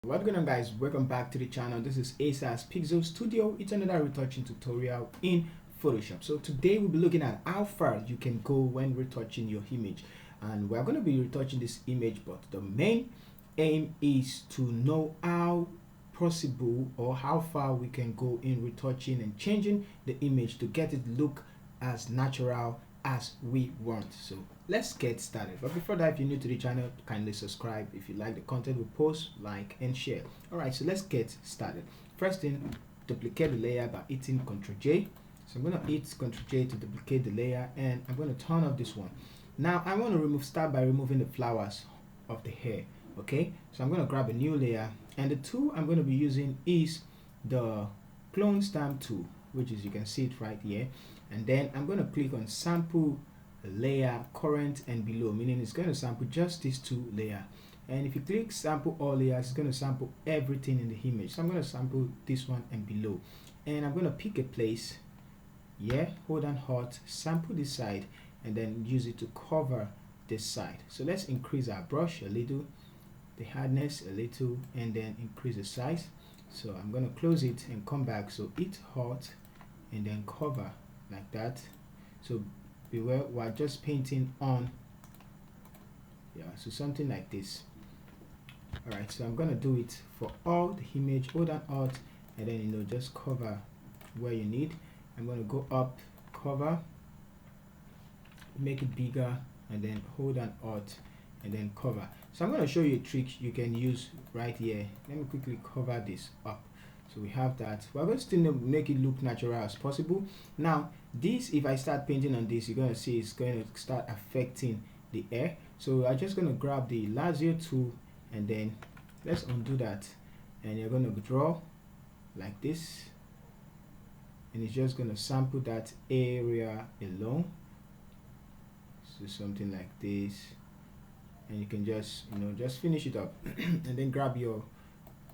What's going on, guys? Welcome back to the channel. This is ASAS Pixel Studio. It's another retouching tutorial in Photoshop. So today we'll be looking at how far you can go when retouching your image, and we're going to be retouching this image, but the main aim is to know how possible or how far we can go in retouching and changing the image to get it look as natural as we want. So let's get started. But before that, if you're new to the channel, kindly subscribe. If you like the content we post, like and share. All right, so let's get started. First thing, duplicate the layer by hitting Ctrl J. So I'm going to hit Ctrl J to duplicate the layer, and I'm going to turn off this one. Now I want to start by removing the flowers of the hair. Okay, so I'm going to grab a new layer, and the tool I'm going to be using is the clone stamp tool, which is, you can see it right here. And then I'm going to click on sample layer current and below, meaning it's going to sample just these two layers. And if you click sample all layers, it's going to sample everything in the image. So I'm going to sample this one and below, and I'm going to pick a place, hold down Alt, sample this side, and then use it to cover this side. So let's increase our brush a little, the hardness a little, and then increase the size. So I'm going to close it and come back. So hit Alt and then cover like that. So beware, we're just painting on, so something like this. All right, so I'm going to do it for all the image. Hold down Alt and then just cover where you need. I'm going to go up, cover, make it bigger, and then hold down Alt and then cover. So I'm going to show you a trick you can use right here. Let me quickly cover this up. So we have that. We're going to still make it look natural as possible. Now this, if I start painting on this, you're going to see it's going to start affecting the air. So I'm just going to grab the lasso tool, and then let's undo that, and you're going to draw like this, and it's just going to sample that area alone. So something like this, and you can just just finish it up and then grab your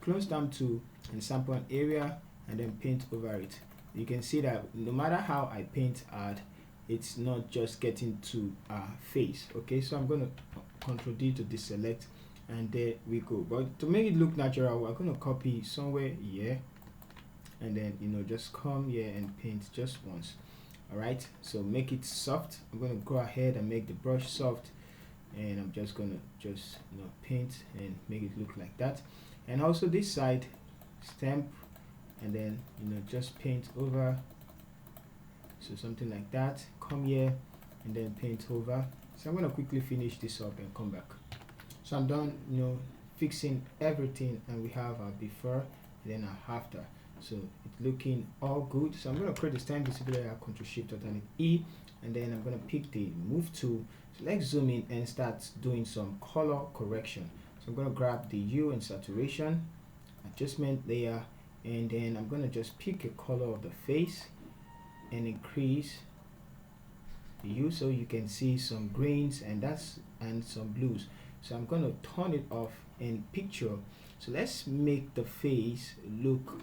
clone stamp tool and sample an area and then paint over it. You can see that no matter how I paint hard, it's not just getting to our face. Okay, so I'm going to Ctrl D to deselect, and there we go. But to make it look natural, we're going to copy somewhere here, and then just come here and paint just once. All right, so make it soft. I'm going to go ahead and make the brush soft, and I'm just going to paint and make it look like that. And also this side, stamp, and then just paint over, so something like that. Come here and then paint over. So I'm going to quickly finish this up and come back. So I'm done fixing everything, and we have our before and then our after. So it's looking all good. So I'm going to create the stamp visible layer, Ctrl Shift Alternate E, and then I'm going to pick the move tool. So let's zoom in and start doing some color correction. So I'm going to grab the hue and saturation, adjustment layer, and then I'm going to just pick a color of the face and increase the hue so you can see some greens and some blues. So I'm going to turn it off in picture. So let's make the face look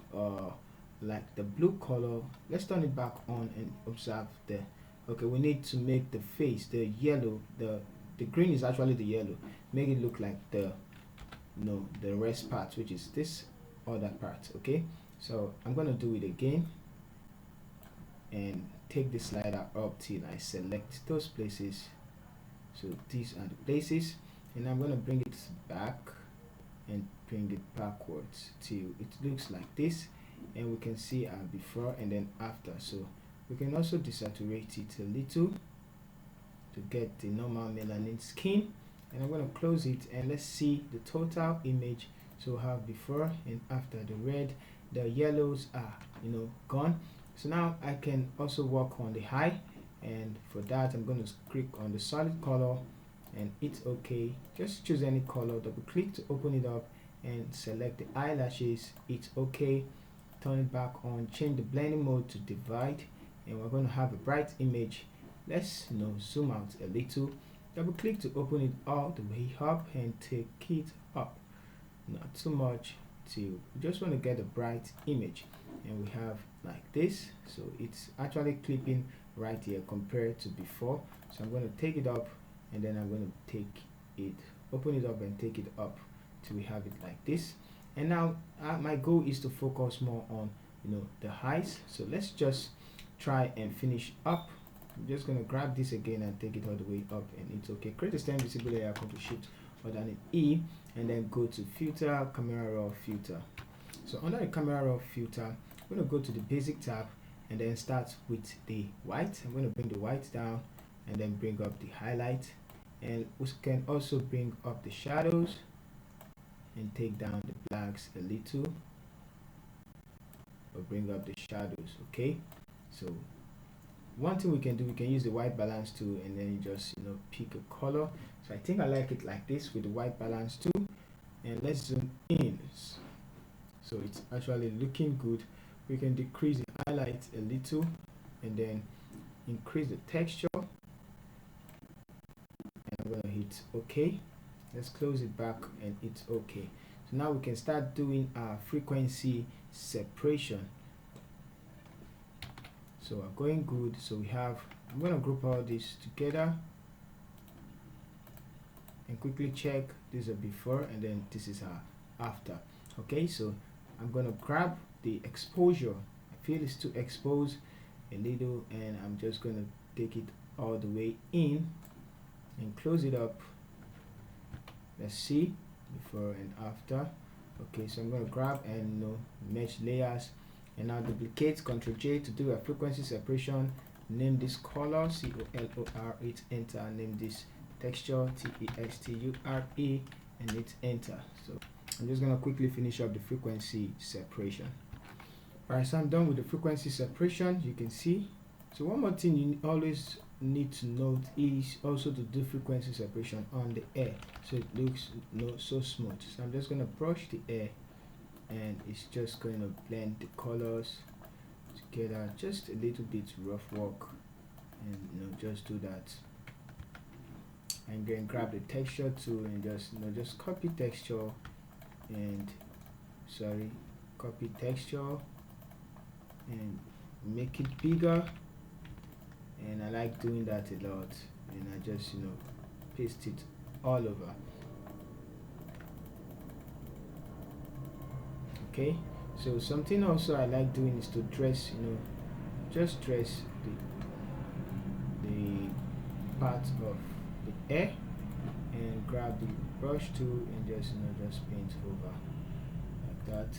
like the blue color. Let's turn it back on and observe the, okay, we need to make the face the yellow, the green is actually the yellow. Make it look like the the rest part, which is this other part. Okay, so I'm going to do it again and take the slider up till I select those places. So these are the places, and I'm going to bring it back and bring it backwards till it looks like this, and we can see our before and then after. So we can also desaturate it a little to get the normal melanin skin, and I'm going to close it, and let's see the total image. So we have before and after. The red, the yellows are gone. So now I can also work on the eye, and for that I'm going to click on the solid color and hit OK. Just choose any color, double click to open it up, and select the eyelashes, hit OK, turn it back on, change the blending mode to divide, and we're going to have a bright image. Let's zoom out a little, double click to open it all the way up and take it up, not too much, till we just want to get a bright image, and we have like this. So it's actually clipping right here compared to before. So I'm going to take it up, and then I'm going to take it, open it up and take it up till we have it like this. And now my goal is to focus more on the highs. So let's just try and finish up. I'm just going to grab this again and take it all the way up, and it's okay. Create a stem visible layer, Control Shift or down an E, and then go to filter, camera raw filter. So under the camera raw filter, I'm going to go to the basic tab and then start with the white. I'm going to bring the white down and then bring up the highlight, and we can also bring up the shadows and take down the blacks a little, or bring up the shadows. Okay, so one thing we can do, we can use the white balance tool and then you just pick a color. So I think I like it like this with the white balance tool, and let's zoom in. So it's actually looking good. We can decrease the highlight a little and then increase the texture, and I'm going to hit OK. Let's close it back and it's OK. So now we can start doing our frequency separation. So we're going good. So we have, I'm going to group all this together and quickly check. This is a before and then this is our after. Okay, so I'm going to grab the exposure. I feel it's too exposed a little, and I'm just going to take it all the way in and close it up. Let's see before and after. Okay, so I'm going to grab and merge layers, and now duplicate, Ctrl J to do a frequency separation. Name this color COLOR, hit enter. Name this texture TEXTURE, and hit enter. So I'm just going to quickly finish up the frequency separation. Alright, so I'm done with the frequency separation. You can see. So one more thing you always need to note is also to do frequency separation on the air, so it looks so smooth. So I'm just going to brush the air, and it's just going to blend the colors together, just a little bit rough work, and just do that. And then grab the texture tool and just copy texture, and copy texture and make it bigger, and I like doing that a lot, and I just paste it all over. Okay, so something also I like doing is to dress, just dress the part of the air, and grab the brush tool and just paint over like that,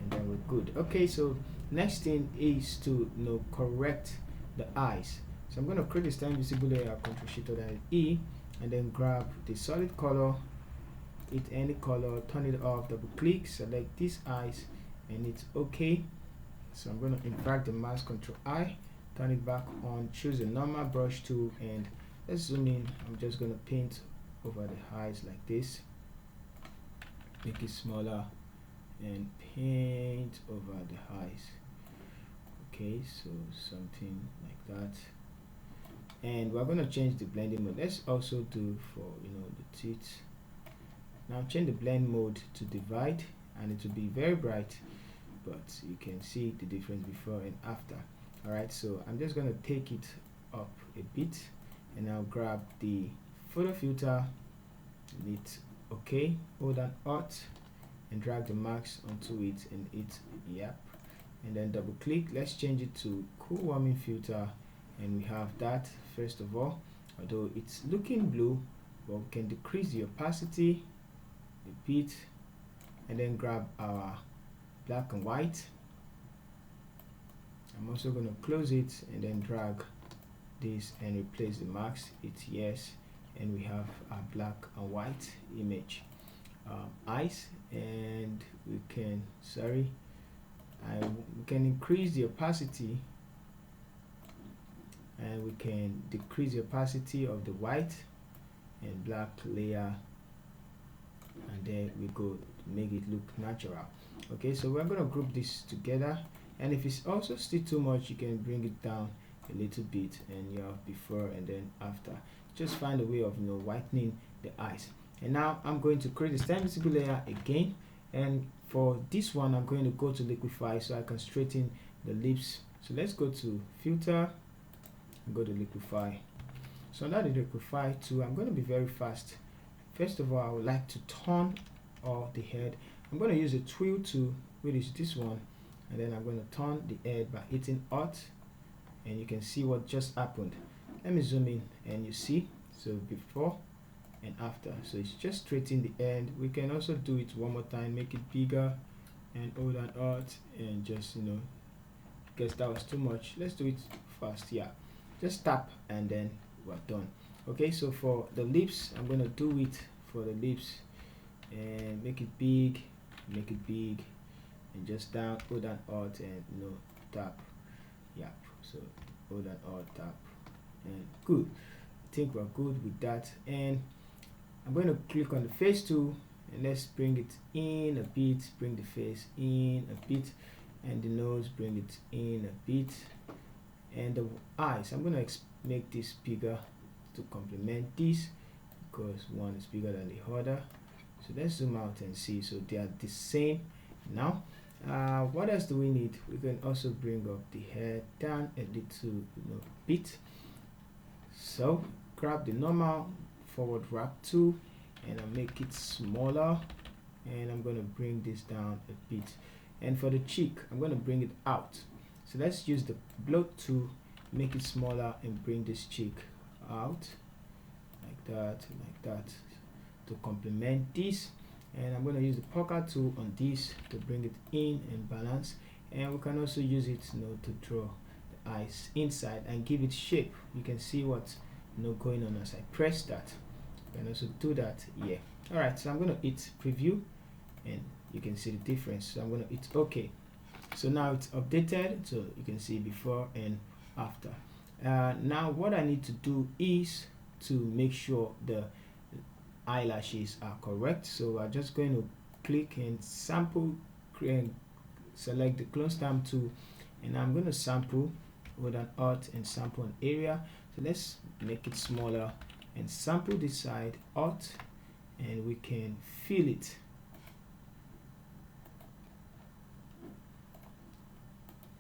and then we're good. Okay, so next thing is to correct the eyes. So I'm going to create a stem visible layer, Control Shift or E, and then grab the solid color, hit any color, turn it off, double click, select these eyes, and it's okay. So I'm going to invert the mask, Control I, turn it back on, choose the normal brush tool, and let's zoom in. I'm just going to paint over the eyes like this, make it smaller, and paint over the eyes. Okay, so something like that, and we're going to change the blending mode. Let's also do for the teeth. Now change the blend mode to divide, and it will be very bright, but you can see the difference before and after. Alright, so I'm just going to take it up a bit, and I'll grab the photo filter, hit OK, hold down Alt, and drag the marks onto it, and hit yep, and then double click. Let's change it to cool warming filter, and we have that. First of all, although it's looking blue, but we can decrease the opacity a bit, and then grab our black and white. I'm also going to close it and then drag this and replace the marks. It's yes, and we have our black and white image. Eyes, and we can we can increase the opacity, and we can decrease the opacity of the white and black layer, and there we go, to make it look natural. Okay, so we're going to group this together, and if it's also still too much, you can bring it down a little bit, and you have before and then after. Just find a way of whitening the eyes. And now I'm going to create a stem visible layer again, and for this one I'm going to go to liquify so I can straighten the lips. So let's go to filter and go to liquify. So now the liquify tool, I'm going to be very fast. First of all, I would like to turn off the head. I'm going to use a twill tool, which is this one, and then I'm going to turn the head by hitting Alt, and you can see what just happened. Let me zoom in and you see, so before and after. So it's just straightening the end. We can also do it one more time, make it bigger, and hold on Alt, and just, you know, guess that was too much. Let's do it fast. Yeah, just tap and then we're done. Okay, so for the lips, I'm gonna do it for the lips and make it big, and just down, hold on Alt, and, you know, tap. Yeah, so hold on Alt, tap, and good. I think we're good with that. And I'm going to click on the face tool, and let's bring it in a bit, bring the face in a bit, and the nose, bring it in a bit, and the eyes, I'm going to make this bigger to complement this, because one is bigger than the other. So let's zoom out and see. So they are the same now. What else do we need? We can also bring up the head down a little, you know, bit. So grab the normal forward wrap tool, and I'll make it smaller, and I'm going to bring this down a bit. And for the cheek, I'm going to bring it out. So let's use the blow tool, make it smaller, and bring this cheek out like that, to complement this. And I'm going to use the poker tool on this to bring it in and balance. And we can also use it, you know, to draw the eyes inside and give it shape. You can see what's, you know, going on as I press that. You can also do that here. All right, so I'm going to hit preview, and you can see the difference. So I'm going to hit OK. So now it's updated, so you can see before and after. Now what I need to do is to make sure the eyelashes are correct. So I'm just going to click and sample, and select the clone stamp tool, and I'm going to sample with an Alt and sample an area. So let's make it smaller and sample this side, Alt, and we can fill it.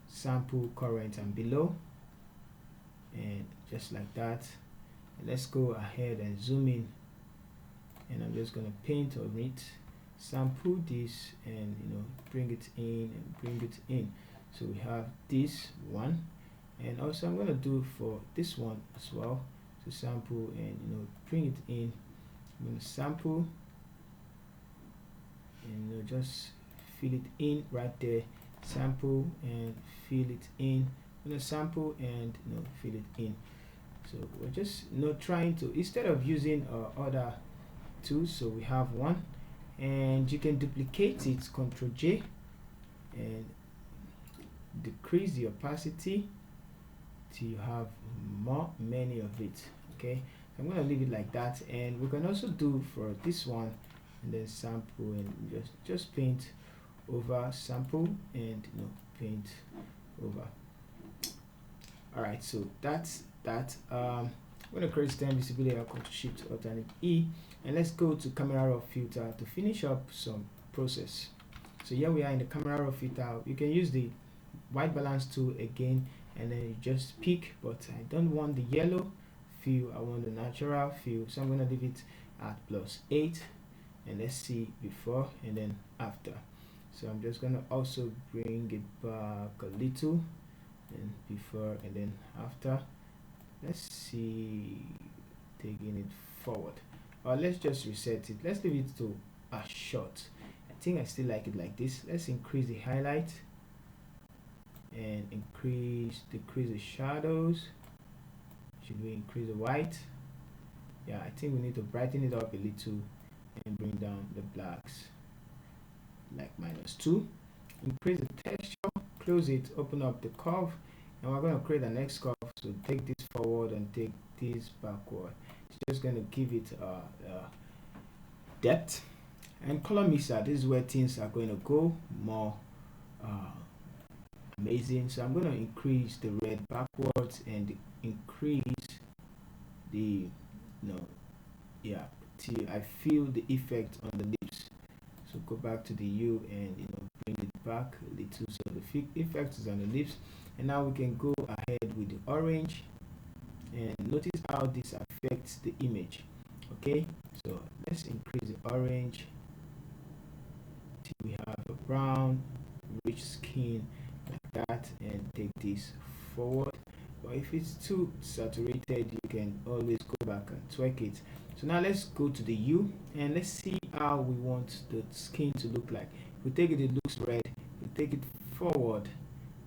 Sample current and below, and just like that. And let's go ahead and zoom in, and I'm just going to paint on it, sample this, and, you know, bring it in and bring it in. So we have this one, and also I'm going to do for this one as well. So sample and, you know, bring it in. I'm going to sample and, you know, just fill it in right there. Sample and fill it in. I'm going to sample and, you know, fill it in. So we're just, you know, trying to, instead of using other tools, so we have one, and you can duplicate it, Ctrl J, and decrease the opacity till you have many of it. Okay, so I'm going to leave it like that, and we can also do for this one, and then sample and just paint over, sample, and, you know, paint over. All right, so that's that. I'm going to create stem visibility. I'll go to Shift Alternate E, and let's go to camera raw filter to finish up some process. So here we are in the camera raw filter. You can use the white balance tool again, and then you just pick, but I don't want the yellow fill, I want the natural fill, so I'm going to leave it at +8, and let's see before and then after. So I'm just going to also bring it back a little, and before and then after. Let's see, taking it forward, or let's just reset it. Let's leave it to a short. I think I still like it like this. Let's increase the highlight and decrease the shadows. Should we increase the white? Yeah, I think we need to brighten it up a little and bring down the blacks, like -2. Increase the texture, close it, open up the curve, and we're going to create the next curve. So take this forward and take this backward. It's just going to give it depth. And color mixer, this is where things are going to go more amazing. So I'm going to increase the red backwards and increase the, yeah, till I feel the effect on the lips. So go back to the U and, bring it back a little so the effect is on the lips. And now we can go ahead with the orange, and notice how this affects the image. Okay, so let's increase the orange to we have a brown rich skin like that, and take this forward. But if it's too saturated, you can always go back and tweak it. So now let's go to the U and let's see how we want the skin to look like. If we take it, it looks red. If we take it forward,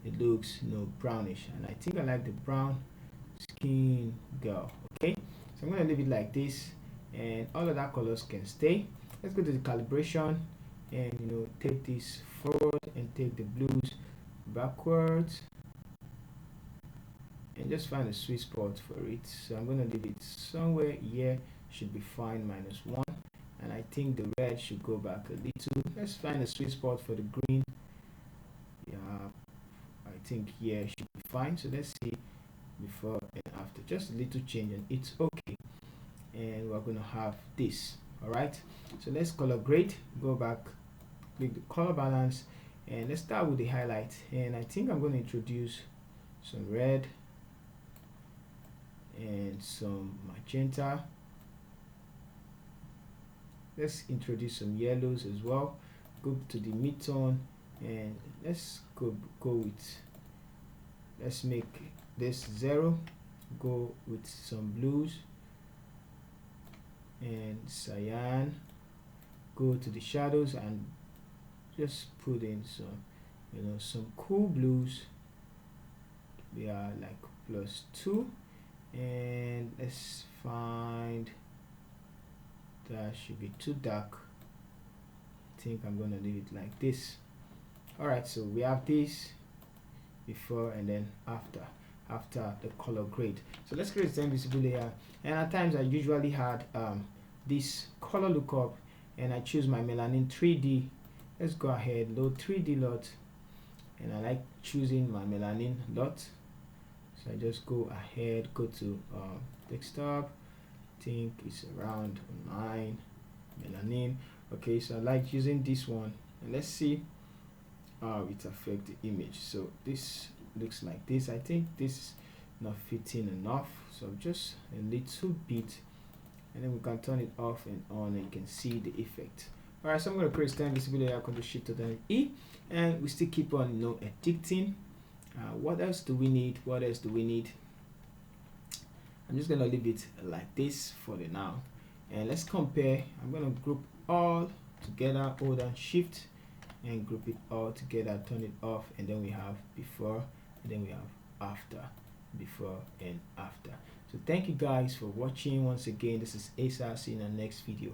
it looks brownish, and I think I like the brown skin girl. Okay, so I'm going to leave it like this, and all of that colors can stay. Let's go to the calibration and take this forward and take the blues backwards and just find a sweet spot for it. So I'm going to leave it somewhere here, should be fine, -1, and I think the red should go back a little. Let's find a sweet spot for the green. Yeah, I think here should be fine. So let's see before and after, just a little change and it's okay. And we're going to have this. All right, so let's color grade, go back, click the color balance, and let's start with the highlight. And I think I'm going to introduce some red and some magenta. Let's introduce some yellows as well. Go to the mid-tone and let's go with, let's make this 0. Go with some blues and cyan. Go to the shadows and just put in some some cool blues. They are like +2, and let's find that should be too dark. I think I'm gonna leave it like this. All right, so we have this before and then after the color grade. So let's create the invisible layer, and at times I usually had this color lookup, and I choose my melanin 3D. Let's go ahead, load 3D lot, and I like choosing my melanin lot. So I just go ahead, go to desktop. I think it's around 9 melanin. Okay, so I like using this one, and let's see how it affects the image. So this looks like this. I think this is not fitting enough, so just a little bit, and then we can turn it off and on, and you can see the effect. All right, so I'm going to create stand visible layer, Ctrl Shift to the E, and we still keep on editing. What else do we need? I'm just going to leave it like this for the now, and let's compare. I'm going to group all together, hold down Shift and group it all together, turn it off, and then we have before and then we have after, before and after. So thank you guys for watching. Once again, this is Asa. See you in the next video.